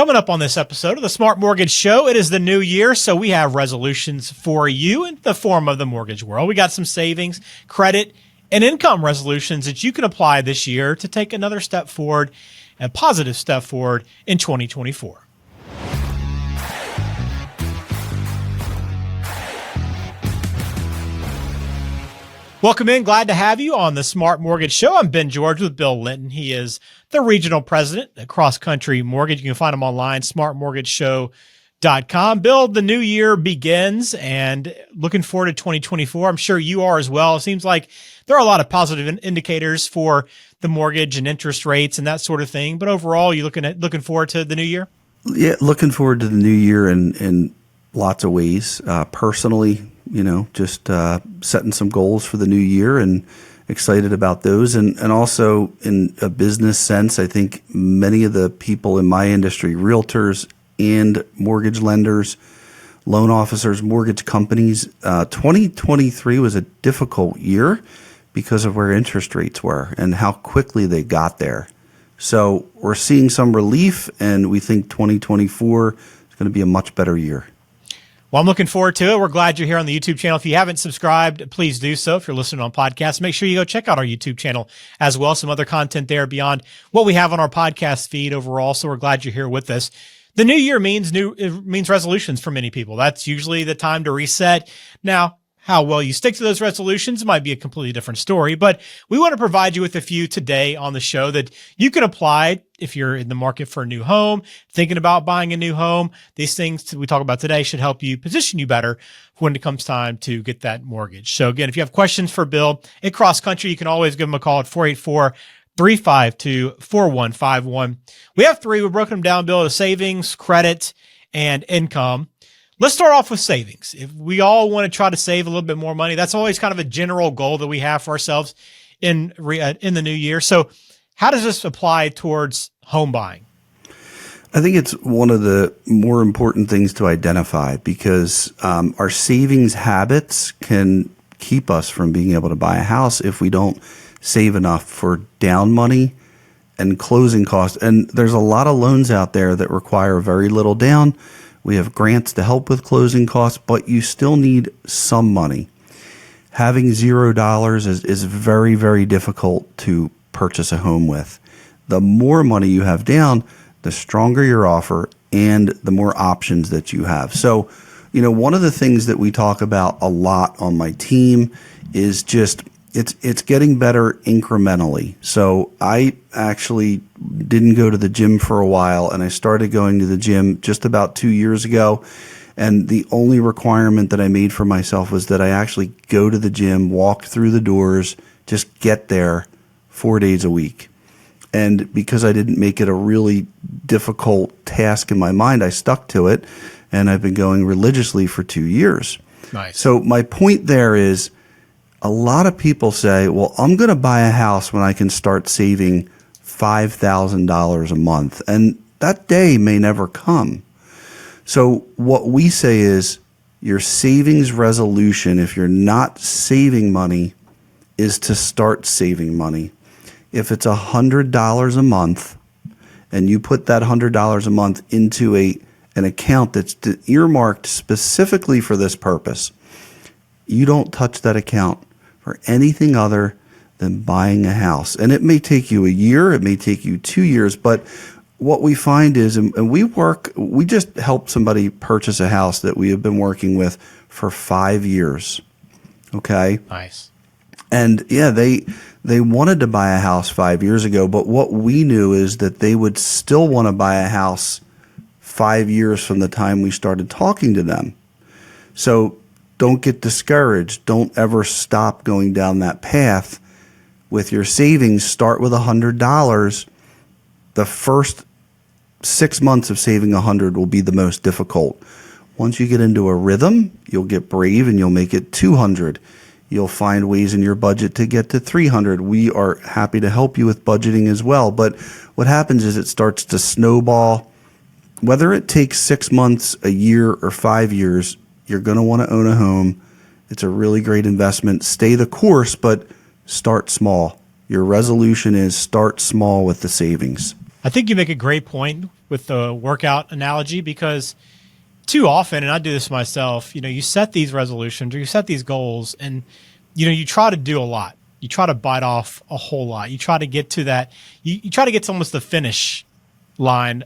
Coming up on this episode of the Smart Mortgage Show, it is the new year, so we have resolutions for you in the form of the mortgage world. We got some savings, credit, and income resolutions that you can apply this year to take another step forward, a positive step forward in 2024. Welcome in. Glad to have you on the Smart Mortgage Show. I'm Ben George with Bill Linton. He is the regional president at Cross Country Mortgage. You can find him online, smartmortgageshow.com. Bill, the new year begins and looking forward to 2024. I'm sure you are as well. It seems like there are a lot of positive indicators for the mortgage and interest rates and that sort of thing. But overall, you looking forward to the new year? Yeah, looking forward to the new year in lots of ways. Personally, just setting some goals for the new year and excited about those. And also in a business sense, I think many of the people in my industry, realtors and mortgage lenders, loan officers, mortgage companies, 2023 was a difficult year because of where interest rates were and how quickly they got there. So we're seeing some relief, and we think 2024 is going to be a much better year. Well, I'm looking forward to it. We're glad you're here on the YouTube channel. If you haven't subscribed, please do so. If you're listening on podcasts, make sure you go check out our YouTube channel as well. Some other content there beyond what we have on our podcast feed overall. So we're glad you're here with us. The new year means resolutions for many people. That's usually the time to reset. Now, how well you stick to those resolutions might be a completely different story, but we want to provide you with a few today on the show that you can apply if you're in the market for a new home, thinking about buying a new home. These things we talk about today should help you position you better when it comes time to get that mortgage. So again, if you have questions for Bill at Cross Country, you can always give him a call at 484-352-4151. We have three. We've broken them down, Bill, to savings, credit, and income. Let's start off with savings. If we all want to try to save a little bit more money, that's always kind of a general goal that we have for ourselves in the new year. So how does this apply towards home buying? I think it's one of the more important things to identify because our savings habits can keep us from being able to buy a house if we don't save enough for down money and closing costs. And there's a lot of loans out there that require very little down. We have grants to help with closing costs, but you still need some money. Having $0 is very, very difficult to purchase a home with. The more money you have down, the stronger your offer and the more options that you have. So, one of the things that we talk about a lot on my team is just it's getting better incrementally. So I actually didn't go to the gym for a while, and I started going to the gym just about 2 years ago. And the only requirement that I made for myself was that I actually go to the gym, walk through the doors, just get there 4 days a week. And because I didn't make it a really difficult task in my mind, I stuck to it, and I've been going religiously for 2 years. Nice. So my point there is, a lot of people say, well, I'm going to buy a house when I can start saving $5,000 a month. And that day may never come. So what we say is your savings resolution, if you're not saving money, is to start saving money. If it's $100 a month and you put that $100 a month into an account that's earmarked specifically for this purpose, you don't touch that account for anything other than buying a house. And it may take you a year, it may take you 2 years, but what we find is, and we just helped somebody purchase a house that we have been working with for 5 years. Okay? Nice. And yeah, they wanted to buy a house 5 years ago, but what we knew is that they would still want to buy a house 5 years from the time we started talking to them. So don't get discouraged. Don't ever stop going down that path. With your savings, start with $100. The first 6 months of saving $100 will be the most difficult. Once you get into a rhythm, you'll get brave and you'll make it $200. You'll find ways in your budget to get to $300. We are happy to help you with budgeting as well. But what happens is it starts to snowball. Whether it takes 6 months, a year, or 5 years, you're going to want to own a home. It's a really great investment. Stay the course, but start small. Your resolution is start small with the savings. I think you make a great point with the workout analogy, because too often, and I do this myself, you set these resolutions or you set these goals, and you try to do a lot. You try to bite off a whole lot. You try to get to that. You try to get to almost the finish line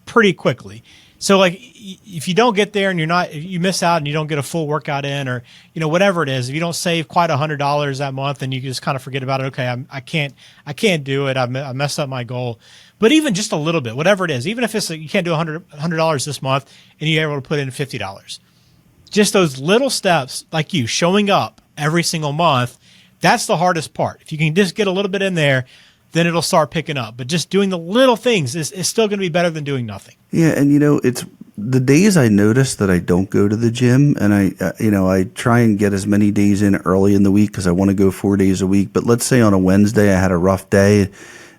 pretty quickly. So like if you don't get there and you miss out and you don't get a full workout in, or whatever it is, if you don't save quite $100 that month, then you just kind of forget about it. Okay, I can't do it. I messed up my goal. But even just a little bit, whatever it is, even if it's you can't do $100 this month and you're able to put in $50, just those little steps, like you showing up every single month, that's the hardest part. If you can just get a little bit in there, then it'll start picking up. But just doing the little things is still going to be better than doing nothing. Yeah, and it's the days I notice that I don't go to the gym, and I try and get as many days in early in the week because I want to go 4 days a week. But let's say on a Wednesday I had a rough day,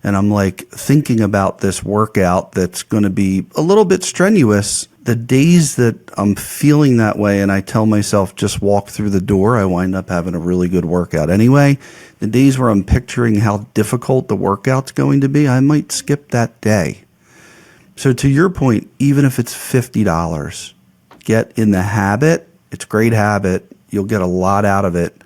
and I'm like thinking about this workout that's going to be a little bit strenuous. The days that I'm feeling that way and I tell myself just walk through the door, I wind up having a really good workout anyway. The days where I'm picturing how difficult the workout's going to be, I might skip that day. So to your point, even if it's $50, get in the habit. It's a great habit. You'll get a lot out of it,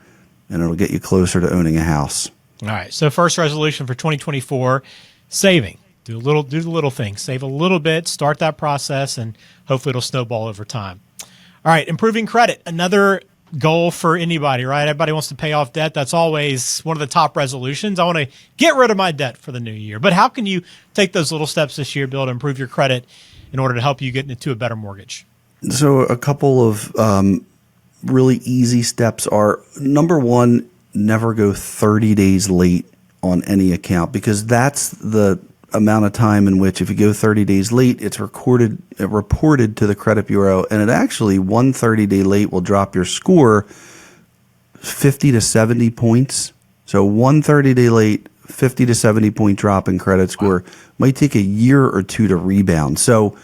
and it'll get you closer to owning a house. All right. So first resolution for 2024, saving. Do the little things. Save a little bit, start that process, and hopefully it'll snowball over time. All right. Improving credit. Another goal for anybody, right? Everybody wants to pay off debt. That's always one of the top resolutions. I want to get rid of my debt for the new year. But how can you take those little steps this year, Bill, to improve your credit in order to help you get into a better mortgage? So a couple of really easy steps are, number one, never go 30 days late on any account, because that's the amount of time in which if you go 30 days late, it's reported to the credit bureau, and it actually 1 30-day late will drop your score 50 to 70 points. So 1 30-day late, 50 to 70 point drop in credit score. Wow. Might take a year or two to rebound. So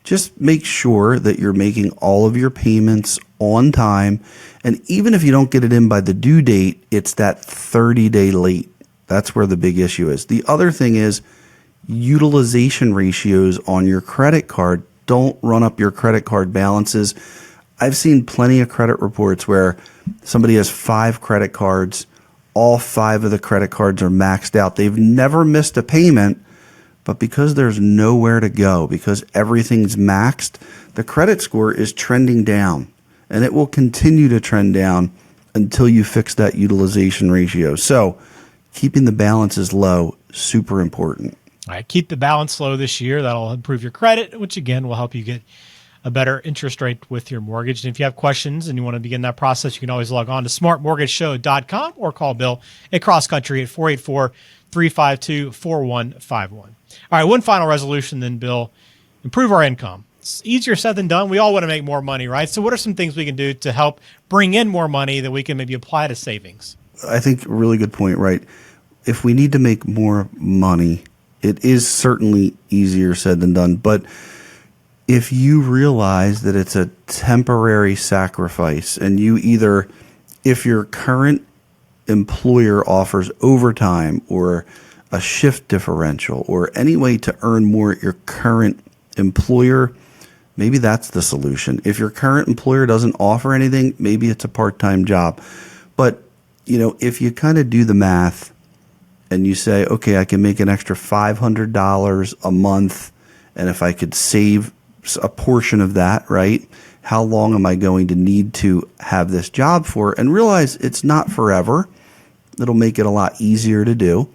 just make sure that you're making all of your payments on time. And even if you don't get it in by the due date, it's that 30-day late. That's where the big issue is. The other thing is utilization ratios on your credit card. Don't run up your credit card balances. I've seen plenty of credit reports where somebody has 5 credit cards. All 5 of the credit cards are maxed out. They've never missed a payment, but because there's nowhere to go, because everything's maxed, the credit score is trending down, and it will continue to trend down until you fix that utilization ratio. So keeping the balances low, super important. All right, keep the balance low this year. That'll improve your credit, which again will help you get a better interest rate with your mortgage. And if you have questions and you want to begin that process, you can always log on to smartmortgageshow.com or call Bill at Cross Country at 484-352-4151. All right, one final resolution then, Bill. Improve our income. It's easier said than done. We all want to make more money, right? So what are some things we can do to help bring in more money that we can maybe apply to savings? I think a really good point, right? If we need to make more money, it is certainly easier said than done. But if you realize that it's a temporary sacrifice, and you either, if your current employer offers overtime or a shift differential or any way to earn more at your current employer, maybe that's the solution. If your current employer doesn't offer anything, maybe it's a part-time job. But, if you kind of do the math and you say, okay, I can make an extra $500 a month, and if I could save a portion of that, right? How long am I going to need to have this job for? And realize it's not forever. It'll make it a lot easier to do.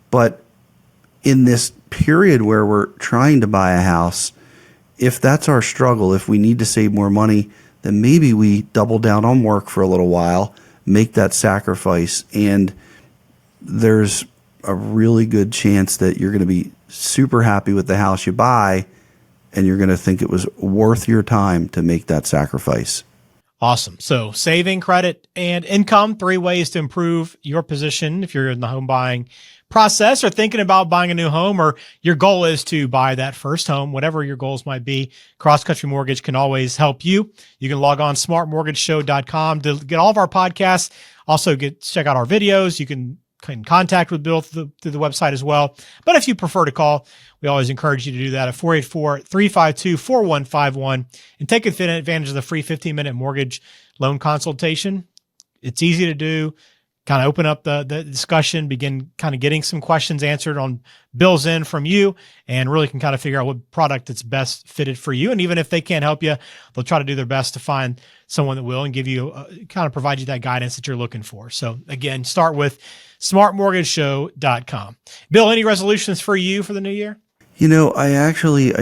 But in this period where we're trying to buy a house, if that's our struggle, if we need to save more money, then maybe we double down on work for a little while, make that sacrifice, and there's a really good chance that you're going to be super happy with the house you buy, and you're going to think it was worth your time to make that sacrifice. Awesome. So saving, credit, and income, 3 ways to improve your position if you're in the home buying process or thinking about buying a new home, or your goal is to buy that first home, whatever your goals might be. Cross Country Mortgage can always help you. You can log on smartmortgageshow.com to get all of our podcasts. Also check out our videos. You can in contact with Bill through the website as well. But if you prefer to call, we always encourage you to do that at 484-352-4151 and take advantage of the free 15-minute mortgage loan consultation. It's easy to do. Kind of open up the discussion, begin kind of getting some questions answered on Bill's end from you, and really can kind of figure out what product that's best fitted for you. And even if they can't help you, they'll try to do their best to find someone that will and give you kind of provide you that guidance that you're looking for. So again, start with smartmortgageshow.com. Bill, any resolutions for you for the new year? You know, I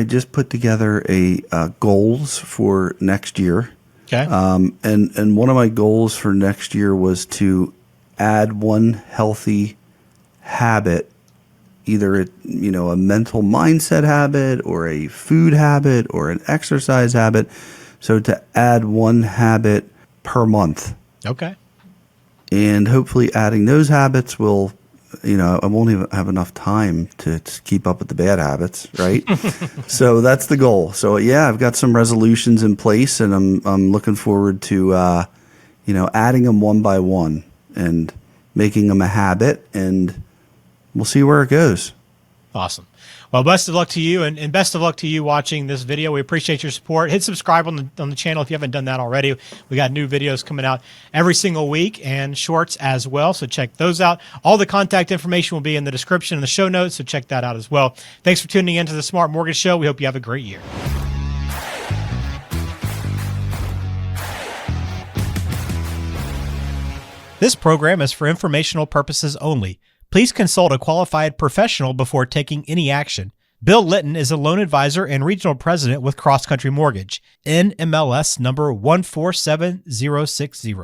just put together a goals for next year. Okay. And one of my goals for next year was to add one healthy habit, either a mental mindset habit or a food habit or an exercise habit. So to add one habit per month. Okay. And hopefully adding those habits will, I won't even have enough time to keep up with the bad habits, right? So that's the goal. So yeah, I've got some resolutions in place, and I'm looking forward to, adding them one by one and making them a habit, and we'll see where it goes. Awesome. Well, best of luck to you, and best of luck to you watching this video. We appreciate your support. Hit subscribe on the channel if you haven't done that already. We got new videos coming out every single week, and shorts as well, so check those out. All the contact information will be in the description and the show notes, so check that out as well. Thanks for tuning in to the Smart Mortgage Show. We hope you have a great year. This program is for informational purposes only. Please consult a qualified professional before taking any action. Bill Litton is a loan advisor and regional president with Cross Country Mortgage, NMLS number 147060.